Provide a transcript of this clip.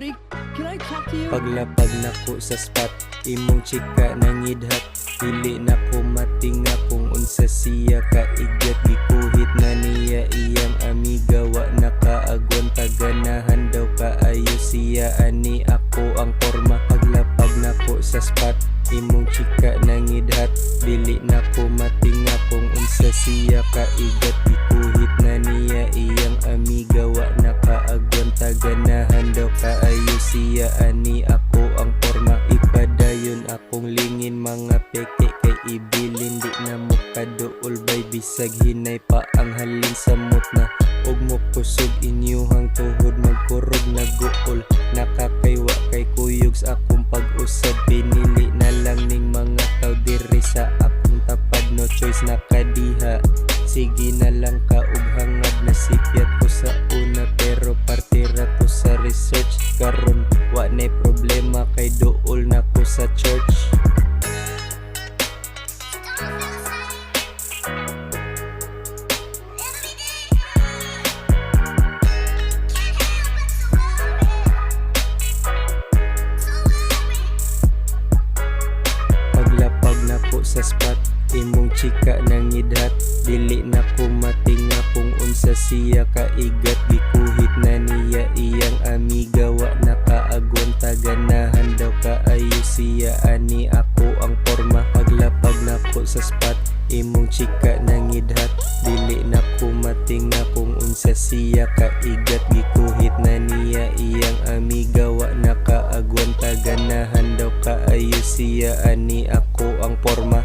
Shorty, can I talk to you? Paglapag nako sa spot, imong chika nangidhat. Dili na ko matinga kung unsa siya kaigat. Gikuhit na niya iyang amiga, wa nakaagwan. Taganahan daw kaayo siya, ani ako ang porma. Paglapag nako sa spot, imong chika nangidhat. Dili na ko matinga kung unsa siya kaigat. Gikuhit na niya iyang amiga, wa nakaagwan. Taganahan daw kaayo siya, ani ako ang porma. Ipadayon akong lingin mga peke kay ibilin. Di na mo kaduol bay, bisag hinay pa ang halin sa mutna. Og mo kusog inyuhang tuhod, magkurog na guol. Nakakaywa kay kuyog sa akong pag-usab. Pinili na lang ning mga tao diri sa akong tapad. No choice na kadiha, sige na lang ka og hangad. Nasipyat ko sa una pero partira to sa research. Karon wa nay problema kay duol na ko sa church. Paglapag nako sa spot, imong chika nangidhat. Dili na ko matinga kung unsa siya kaigat. Gikuhit na niya iyang amiga, wa nakaagwan. Taganahan daw kaayo siya, ani ako ang porma. Paglapag nako sa spot, imong chika nangidhat. Dili na ko matinga kung unsa siya kaigat. Gikuhit na niya iyang amiga, wa nakaagwan. Taganahan daw kaayo siya, ani ako ang porma.